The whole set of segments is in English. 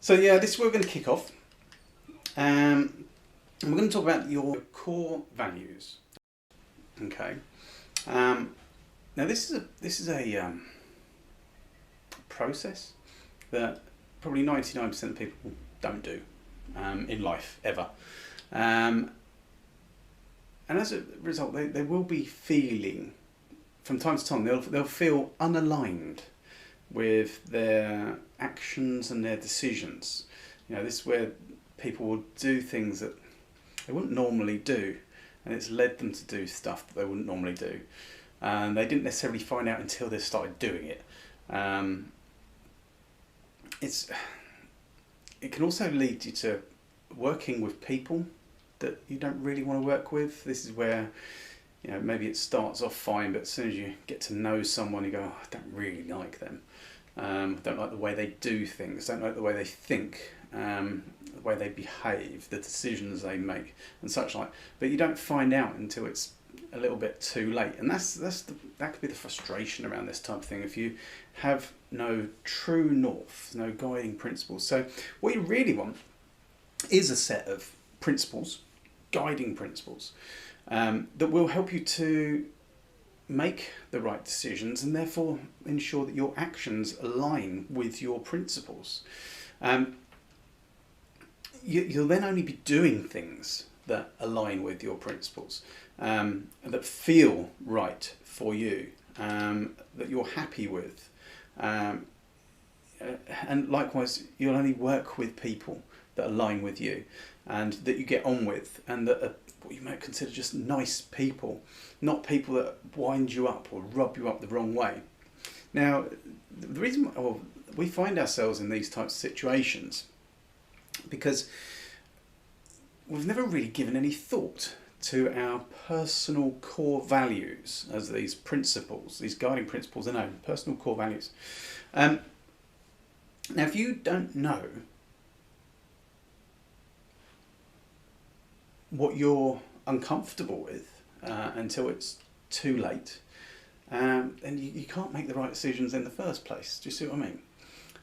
So yeah, this is where we're going to kick off. And we're going to talk about your core values. Okay. Now this is a process that probably 99% of people don't do in life ever. And as a result, they will be feeling, from time to time, they'll feel unaligned with their actions and their decisions. You know, this is where people will do things that they wouldn't normally do, and it's led them to do stuff that they wouldn't normally do. And they didn't necessarily find out until they started doing it. It can also lead you to working with people that you don't really want to work with. This is where, you know, maybe it starts off fine, but as soon as you get to know someone, you go, oh, I don't really like them. Don't like the way they do things, don't like the way they think, the way they behave, the decisions they make, and such like. But you don't find out until it's a little bit too late, and that could be the frustration around this type of thing. If you have no true north, no guiding principles. So what you really want is a set of principles, guiding principles, that will help you to make the right decisions and therefore ensure that your actions align with your principles. You'll then only be doing things that align with your principles, that feel right for you, that you're happy with. And likewise, you'll only work with people that align with you and that you get on with, and that are what you might consider just nice people, not people that wind you up or rub you up the wrong way. Now, the reason we find ourselves in these types of situations because we've never really given any thought to our personal core values as these principles, these guiding principles are known, personal core values. Now, if you don't know what you're uncomfortable with until it's too late, then you can't make the right decisions in the first place. Do you see what I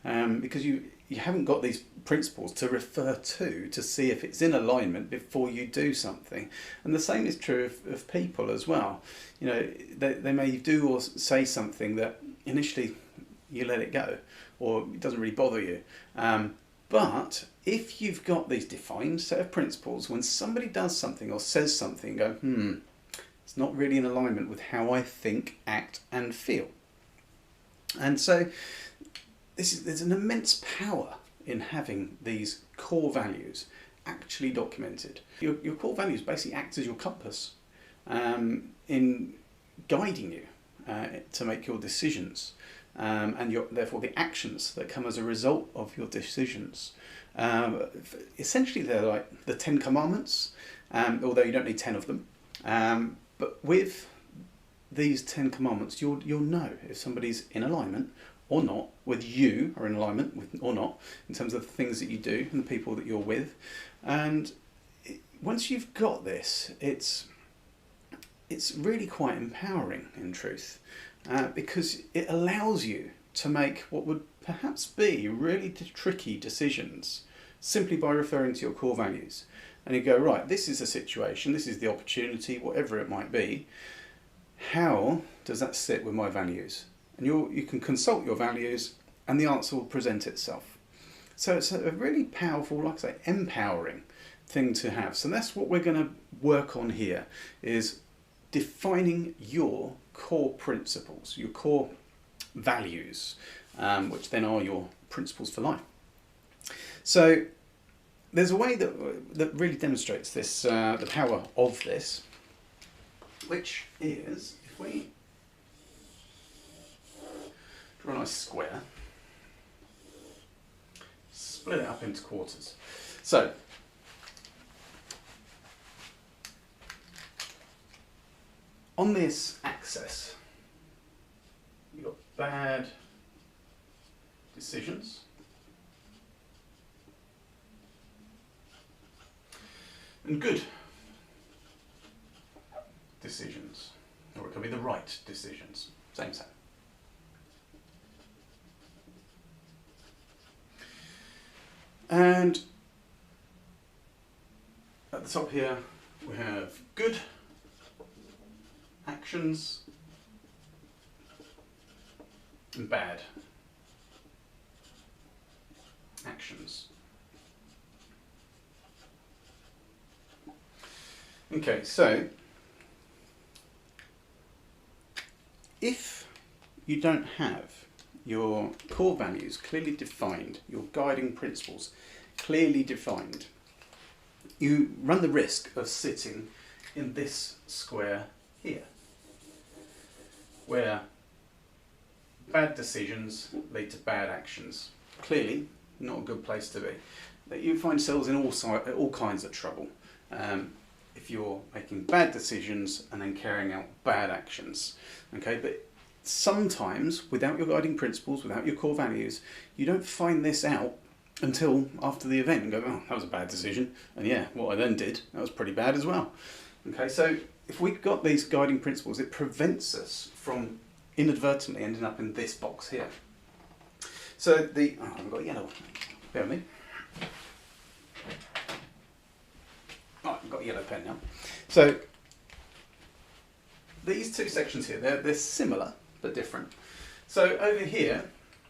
mean? Because you haven't got these principles to refer to see if it's in alignment before you do something. And the same is true of people as well. You know, they may do or say something that initially you let it go, or it doesn't really bother you. But if you've got these defined set of principles, when somebody does something or says something, go, it's not really in alignment with how I think, act and feel. And so there's an immense power in having these core values actually documented. Your core values basically act as your compass in guiding you to make your decisions. And therefore the actions that come as a result of your decisions. Essentially they're like the 10 commandments, although you don't need 10 of them. But with these 10 commandments, you'll know if somebody's in alignment or not, whether you are in alignment with or not, in terms of the things that you do and the people that you're with. And once you've got this, it's really quite empowering in truth. Because it allows you to make what would perhaps be really tricky decisions simply by referring to your core values. And you go, right, this is a situation, this is the opportunity, whatever it might be. How does that sit with my values? And you can consult your values and the answer will present itself. So it's a really powerful, like I say, empowering thing to have. So that's what we're going to work on here, is defining your core principles, your core values, which then are your principles for life. So there's a way that really demonstrates this, the power of this, which is if we draw a nice square, split it up into quarters. So on this axis, you've got bad decisions and good decisions, or it could be the right decisions, same. And at the top here we have good actions and bad actions. Okay, so if you don't have your core values clearly defined, your guiding principles clearly defined, you run the risk of sitting in this square here, where bad decisions lead to bad actions. Clearly, not a good place to be. That you find yourselves in all kinds of trouble if you're making bad decisions and then carrying out bad actions. Okay, but sometimes, without your guiding principles, without your core values, you don't find this out until after the event and go, oh, that was a bad decision. And yeah, what I then did, that was pretty bad as well. Okay, so if we've got these guiding principles, it prevents us from inadvertently ending up in this box here. So I've got yellow. Bear with me. Oh, I've got a yellow pen now. So these two sections here, they're similar but different. So over here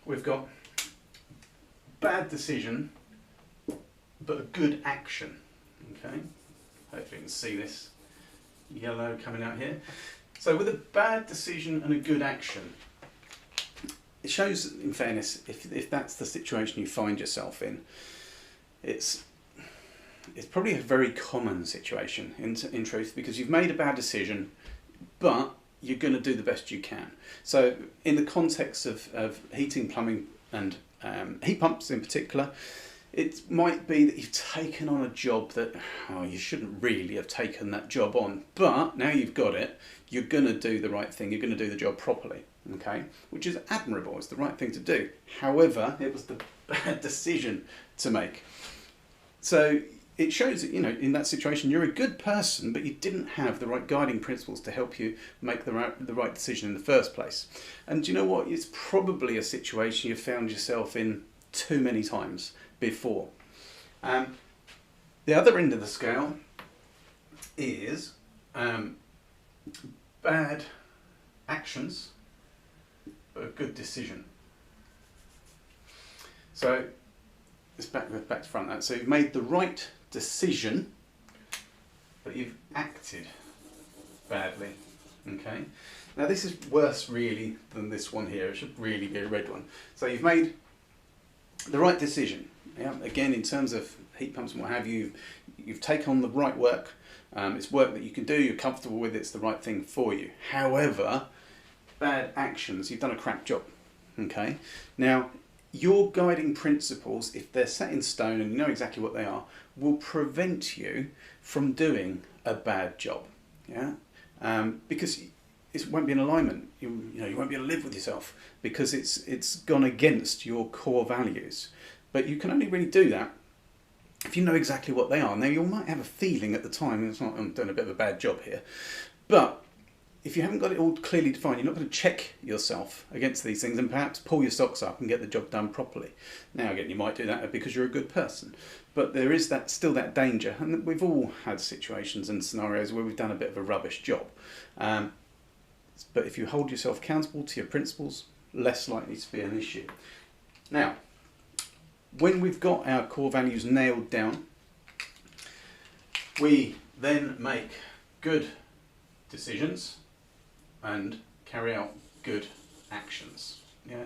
we've got bad decision but a good action. Okay, hopefully you can see this yellow coming out here. So with a bad decision and a good action, it shows, in fairness, if that's the situation you find yourself in, it's probably a very common situation in truth, because you've made a bad decision, but you're going to do the best you can. So in the context of heating, plumbing and heat pumps in particular, it might be that you've taken on a job that you shouldn't really have taken that job on, but now you've got it, you're going to do the right thing, you're going to do the job properly, okay? Which is admirable, it's the right thing to do. However, it was the bad decision to make. So it shows that, in that situation you're a good person, but you didn't have the right guiding principles to help you make the right decision in the first place. And do you know what? It's probably a situation you've found yourself in too many times before. The other end of the scale is bad actions but a good decision. So it's back to front. So you've made the right decision but you've acted badly. Okay, now this is worse really than this one here. It should really be a red one. So you've made the right decision. Yeah, again, in terms of heat pumps and what have you, you've taken on the right work. It's work that you can do, you're comfortable with, it's the right thing for you. However, bad actions, you've done a crap job. Okay, now your guiding principles, if they're set in stone and you know exactly what they are, will prevent you from doing a bad job. Yeah, because it won't be in alignment. You won't be able to live with yourself because it's gone against your core values. But you can only really do that if you know exactly what they are. Now you might have a feeling at the time, it's not, I'm doing a bit of a bad job here, but if you haven't got it all clearly defined, you're not going to check yourself against these things and perhaps pull your socks up and get the job done properly. Now again, you might do that because you're a good person, but there is still that danger, and we've all had situations and scenarios where we've done a bit of a rubbish job. But if you hold yourself accountable to your principles, less likely to be an issue. Now, when we've got our core values nailed down, we then make good decisions and carry out good actions. Yeah,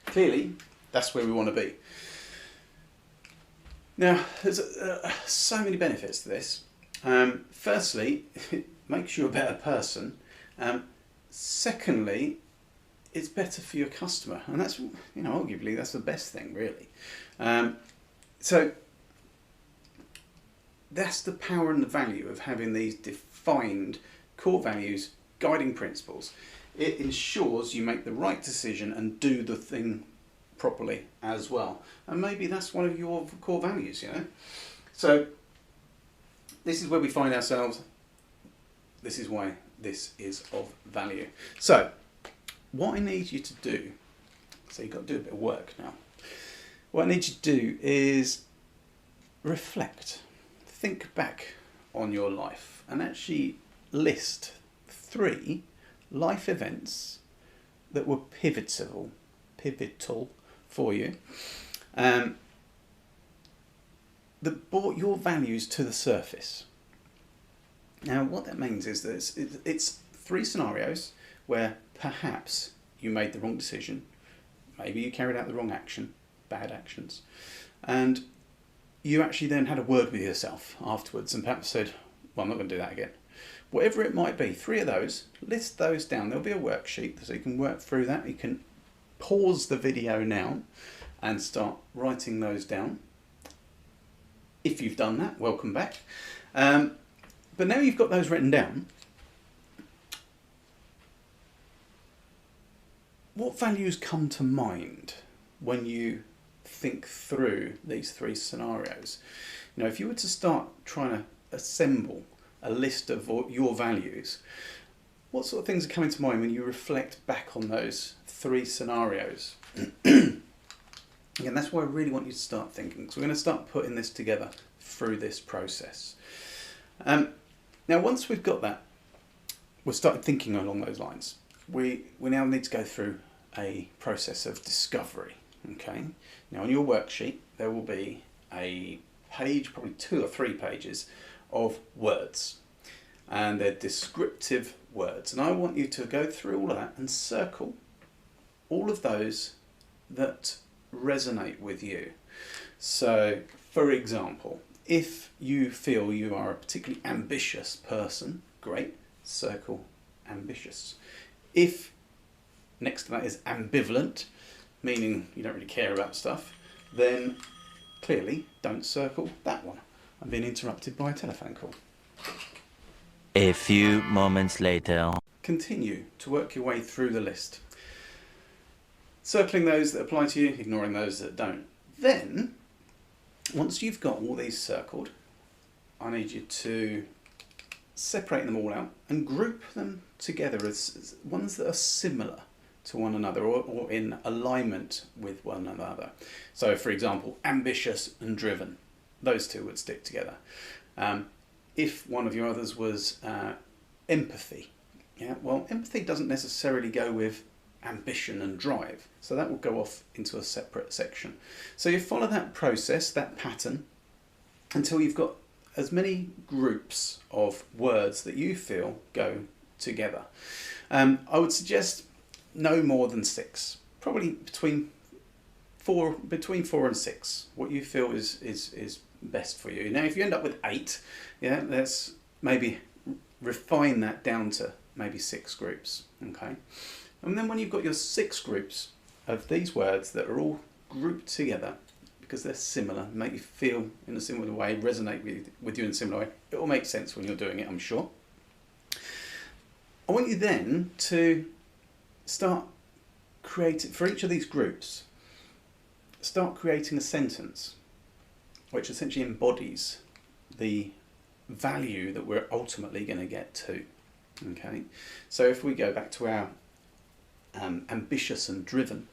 clearly that's where we want to be. Now, there's so many benefits to this. Firstly, it makes you a better person. Secondly, it's better for your customer, and that's, arguably that's the best thing, really. So that's the power and the value of having these defined core values, guiding principles. It ensures you make the right decision and do the thing properly as well. And maybe that's one of your core values, So this is where we find ourselves. This is why this is of value. So what I need you to do, so you've got to do a bit of work now. What I need you to do is reflect, think back on your life and actually list 3 life events that were pivotal for you, that brought your values to the surface. Now, what that means is that it's 3 scenarios where perhaps you made the wrong decision, maybe you carried out the wrong action, bad actions, and you actually then had a word with yourself afterwards and perhaps said, well, I'm not going to do that again. Whatever it might be, 3 of those, list those down. There'll be a worksheet so you can work through that. You can pause the video now and start writing those down. If you've done that, welcome back. But now you've got those written down, what values come to mind when you think through these 3 scenarios? You know, if you were to start trying to assemble a list of your values, what sort of things are coming to mind when you reflect back on those 3 scenarios? Again, that's why I really want you to start thinking. So we're going to start putting this together through this process. Now, once we've got that, we've started thinking along those lines. We now need to go through a process of discovery. Okay. Now, on your worksheet, there will be a page, probably 2 or 3 pages of words, and they're descriptive words. And I want you to go through all of that and circle all of those that resonate with you. So, for example, if you feel you are a particularly ambitious person, great, circle ambitious. If next to that is ambivalent, meaning you don't really care about stuff, then clearly don't circle that one. I'm being interrupted by a telephone call. A few moments later. Continue to work your way through the list, circling those that apply to you, ignoring those that don't. Then, once you've got all these circled, I need you to separate them all out and group them together as ones that are similar to one another or in alignment with one another. So, for example, ambitious and driven, those 2 would stick together. If one of your others was empathy, yeah, well, empathy doesn't necessarily go with ambition and drive, so that will go off into a separate section. So you follow that process, that pattern, until you've got as many groups of words that you feel go together. I would suggest no more than 6, probably between 4 and 6. What you feel is best for you. Now, if you end up with 8, yeah, let's maybe refine that down to maybe 6 groups. Okay, and then when you've got your 6 groups of these words that are all grouped together because they're similar, make you feel in a similar way, resonate with you in a similar way, it will make sense when you're doing it, I'm sure. I want you then to start creating, for each of these groups, start creating a sentence which essentially embodies the value that we're ultimately going to get to. Okay, so if we go back to our ambitious and driven,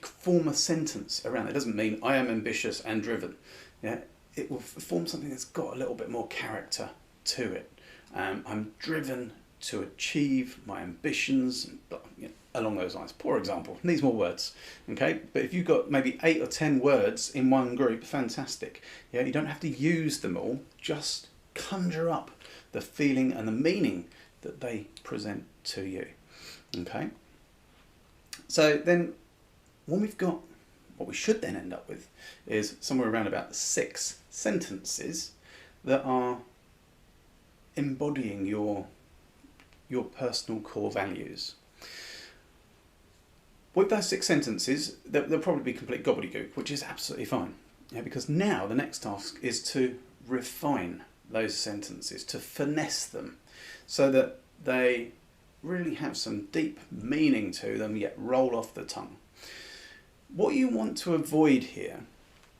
form a sentence around it. It doesn't mean I am ambitious and driven. Yeah, it will form something that's got a little bit more character to it. I'm driven to achieve my ambitions, along those lines. Poor example, needs more words. Okay, but if you've got maybe 8 or 10 words in one group, fantastic. Yeah, you don't have to use them all. Just conjure up the feeling and the meaning that they present to you. Okay. So then, when we've got what we should then end up with is somewhere around about 6 sentences that are embodying your personal core values. With those 6 sentences, they'll probably be complete gobbledygook, which is absolutely fine. Yeah, because now the next task is to refine those sentences, to finesse them, so that they really have some deep meaning to them, yet roll off the tongue. What you want to avoid here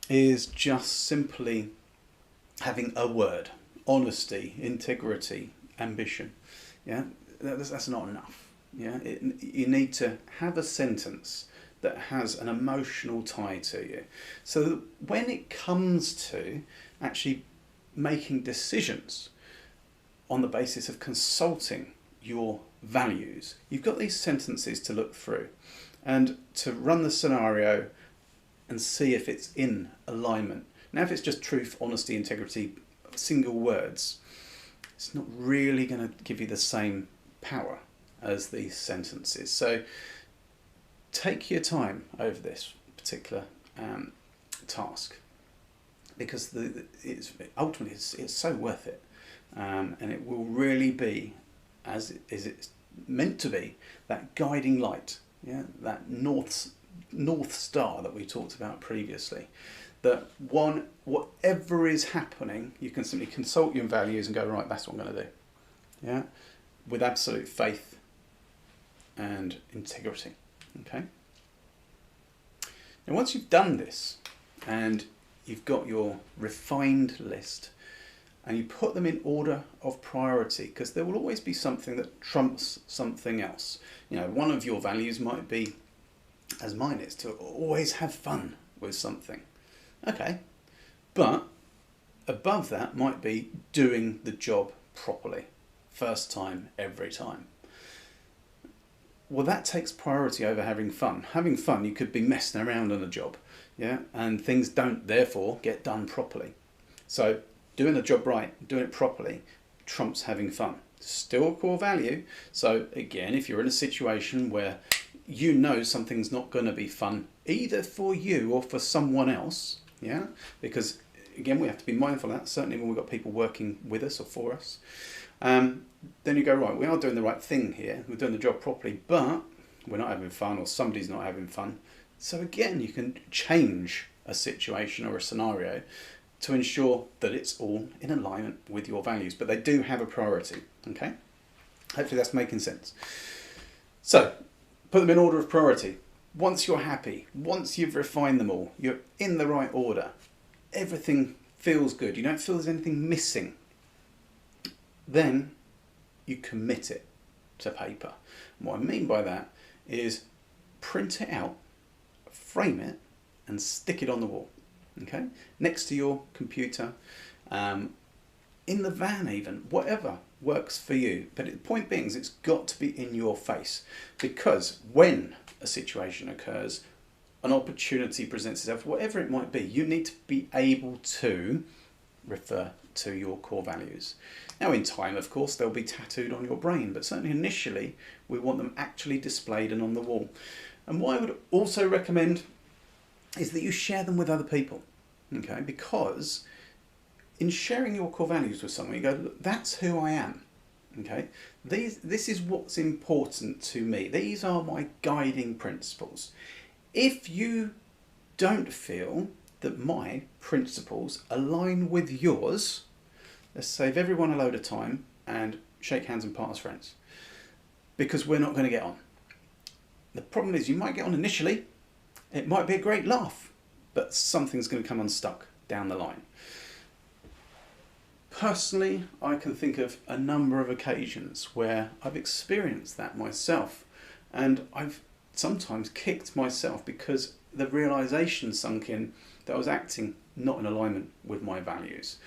is just simply having a word. Honesty, integrity, ambition. Yeah, that's not enough. Yeah, you need to have a sentence that has an emotional tie to you. So that when it comes to actually making decisions on the basis of consulting your values, you've got these sentences to look through and to run the scenario and see if it's in alignment. Now, if it's just truth, honesty, integrity, single words, it's not really going to give you the same power as these sentences. So take your time over this particular task, because ultimately it's so worth it, and it will really be, as it's meant to be, that guiding light, that north star that we talked about previously. That whatever is happening, you can simply consult your values and go, right, that's what I'm going to do, with absolute faith and integrity. Okay. Now, once you've done this and you've got your refined list, and you put them in order of priority, because there will always be something that trumps something else. One of your values might be, as mine is, to always have fun with something. Okay, but above that might be doing the job properly, first time, every time. Well, that takes priority over having fun. Having fun, you could be messing around on a job, and things don't therefore get done properly. So doing the job right, doing it properly, trumps having fun. Still a core value. So again, if you're in a situation where you know something's not going to be fun, either for you or for someone else, because again, we have to be mindful of that, certainly when we've got people working with us or for us. Then you go, right, we are doing the right thing here, we're doing the job properly, but we're not having fun, or somebody's not having fun. So again, you can change a situation or a scenario to ensure that it's all in alignment with your values, but they do have a priority. Okay, hopefully that's making sense. So put them in order of priority. Once you're happy, once you've refined them all, you're in the right order, everything feels good, you don't feel there's anything missing, then you commit it to paper. And what I mean by that is print it out, frame it, and stick it on the wall. Okay, next to your computer, in the van even, whatever works for you. But the point being is it's got to be in your face, because when a situation occurs, an opportunity presents itself, whatever it might be, you need to be able to refer to your core values. Now in time, of course, they'll be tattooed on your brain, but certainly initially we want them actually displayed and on the wall. And what I would also recommend is that you share them with other people, okay? Because in sharing your core values with someone, you go, look, that's who I am, okay? This is what's important to me. These are my guiding principles. If you don't feel that my principles align with yours, let's save everyone a load of time and shake hands and part as friends, because we're not going to get on. The problem is you might get on initially, it might be a great laugh, but something's going to come unstuck down the line. Personally, I can think of a number of occasions where I've experienced that myself, and I've sometimes kicked myself because the realisation sunk in that I was acting not in alignment with my values.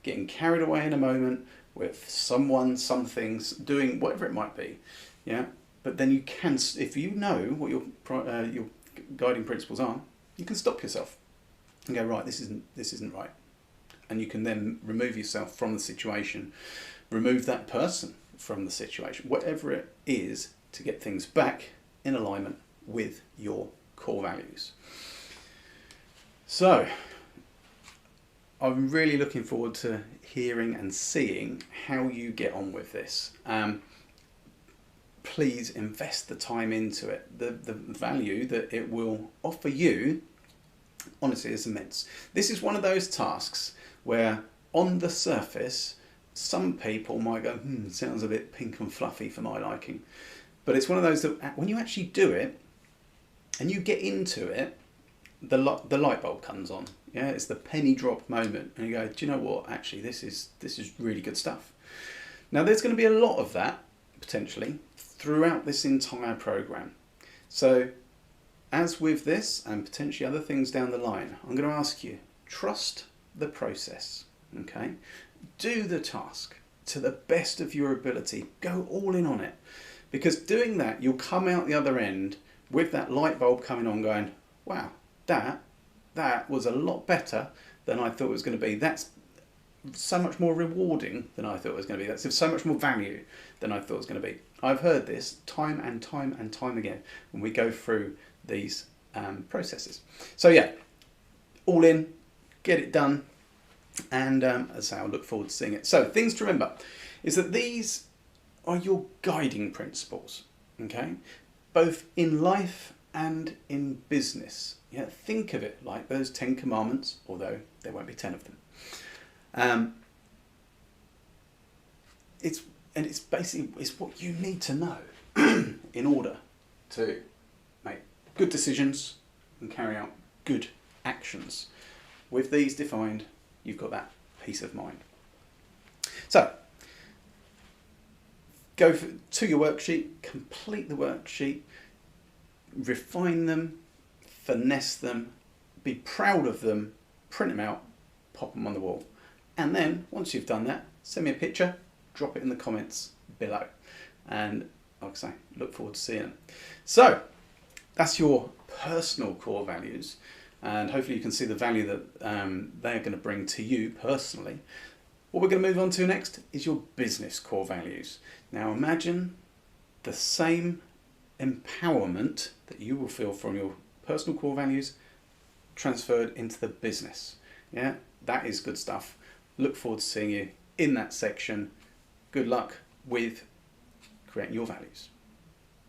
Getting carried away in a moment with someone, some things, doing whatever it might be. But then you can, if you know what your guiding principles are, you can stop yourself and go, right, this isn't right. And you can then remove yourself from the situation, remove that person from the situation, whatever it is, to get things back in alignment with your core values. So I'm really looking forward to hearing and seeing how you get on with this. Please invest the time into it. The value that it will offer you, honestly, is immense. This is one of those tasks where on the surface some people might go, sounds a bit pink and fluffy for my liking. But it's one of those that when you actually do it and you get into it, the light bulb comes on. It's the penny drop moment, and you go, do you know what? Actually, this is really good stuff. Now, there's going to be a lot of that potentially throughout this entire program. So as with this and potentially other things down the line, I'm going to ask you, trust the process, okay? Do the task to the best of your ability. Go all in on it. Because doing that, you'll come out the other end with that light bulb coming on going, wow, that was a lot better than I thought it was going to be. That's so much more rewarding than I thought it was going to be. That's so much more value than I thought it was going to be. I've heard this time and time and time again when we go through these processes. So yeah, all in, get it done, and as I say, I'll look forward to seeing it. So things to remember is that these are your guiding principles, okay? Both in life and in business. Yeah, think of it like those 10 commandments, although there won't be 10 of them. It's basically what you need to know in order to make good decisions and carry out good actions. With these defined, you've got that peace of mind. So, go to your worksheet, complete the worksheet, refine them, finesse them, be proud of them, print them out, pop them on the wall. And then, once you've done that, send me a picture, drop it in the comments below. And like I say, look forward to seeing them. So, that's your personal core values. And hopefully you can see the value that they're going to bring to you personally. What we're going to move on to next is your business core values. Now imagine the same empowerment that you will feel from your personal core values transferred into the business. Yeah, that is good stuff. Look forward to seeing you in that section. Good luck with creating your values.